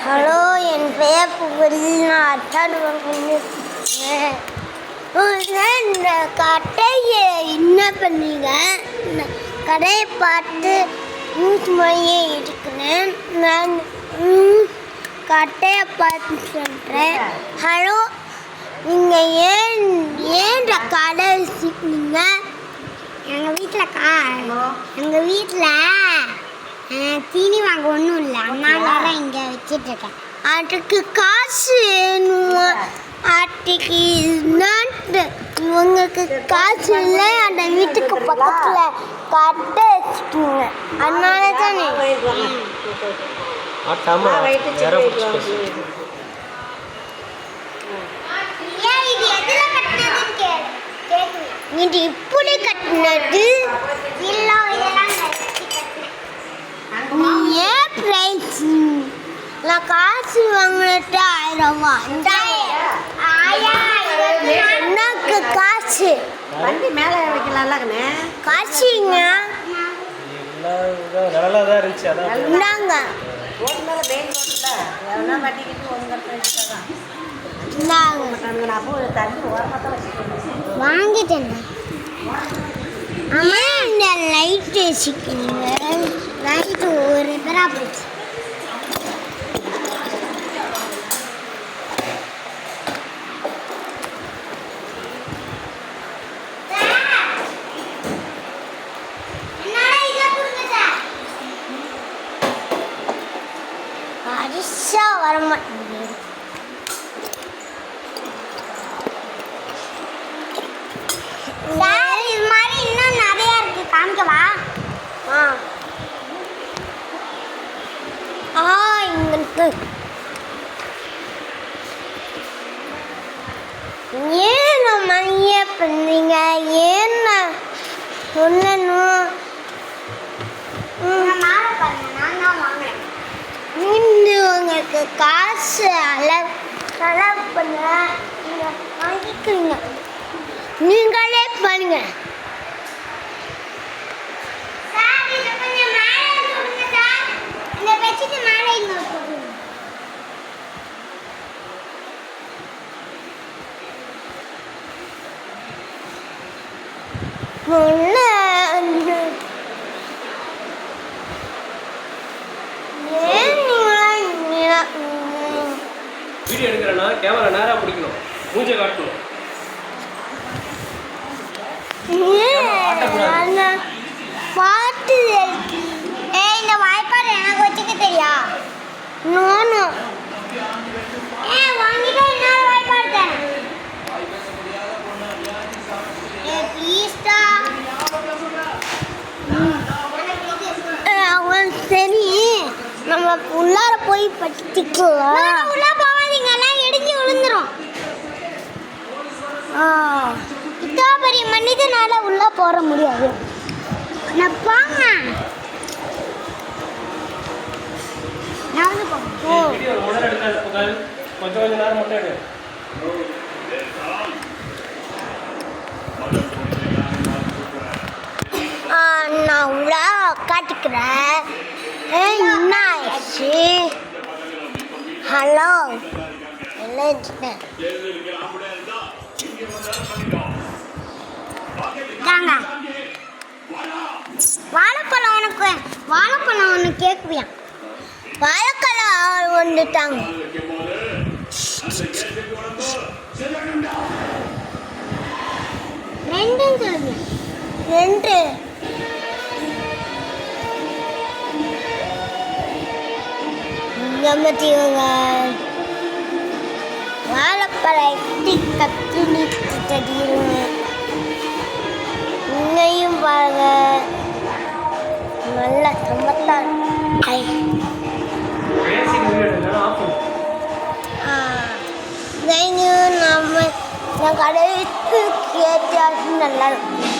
Hello, என் பெயர் புகழ். நான் அட்டாடு பண்ணிருக்கேன். இந்த கடையை என்ன பண்ணீங்க? இந்த கடையை பார்த்து மையே இருக்கிறேன். நான் கட்டையை பார்த்து சொல்கிறேன். ஹலோ, நீங்கள் ஏன் கடை வச்சுருக்கீங்க? எங்கள் வீட்டில் தீனி வாங்க ஒன்றும் இல்லை. அதனால இங்கே வச்சிட்ருக்கேன். அதுக்கு காசு வேணும். அதுக்கு உங்களுக்கு காசு இல்லை. அந்த வீட்டுக்கு பக்கத்தில் கட்டை வச்சுக்கோங்க. அதனால தானே இது இப்படி கட்டினது இல்லை. ஏன் பிரைஸ்? நான் காசு வாங்கினது 1000 ரூபா. எனக்கு காசு வண்டி மேலே வைக்கலாம்லங்கண்ணே. காசுங்க இந்தாங்க. வாங்கிட்டேன். அம்மா, இந்த லைட் வச்சுக்கிறீங்க. லைட்டு ஒரு பேரா போச்சு. அரிசா வரமாட்டேங்குது. இது மாதிரி இன்னும் நிறையா இருக்கு. காமிக்கவா? இங்கிட்டு ஏன் மணியே பண்ணீங்க? ஏன் சொல்லணும்? உங்களுக்கு காசு செலவு பண்ண வாங்கிக்கிறீங்க. நீங்களே பண்ணுங்க. வீடியோ எடுக்கிறேன்னா கேமரா நேராக பிடிக்கணும், மூஞ்சை காட்டணும். பாட்டு இந்த வாய்ப்பாடு எனக்கு வச்சுக்க தெரியா? நோனோ வாங்கிட்டா இன்னொரு வாய்ப்பாடு தரேன். சரி, நம்ம உள்ளார போய் படிச்சுக்கலாம். உள்ள போகாதீங்க, எல்லாம் இடிஞ்சு விழுந்துரும். இத்தா பெரிய மனிதனால உள்ள போற முடியாது. நான் போங்க. கொஞ்சம் நேரம் மட்டும் எடு. நான் உள்ள காட்டிக்கிறேன். என்ன ஆயிடுச்சு? ஹலோ, தாங்க வாழைப்பழம். வாழைப்பழம் ஒன்று கேட்குவியா? வாழைப்பழம் வந்துட்டாங்க. ரெண்டுன்னு சொல்லுங்க. ரெண்டு கம்மத்திங்க. வாழைப்பழம் எப்படி கத்துன்னு தெரியுங்க. இன்னையும் பாருங்க, நல்ல சம்பத்தான். நம்ம கடைக்கு கேட்டாச்சு நல்லா இருக்கும்.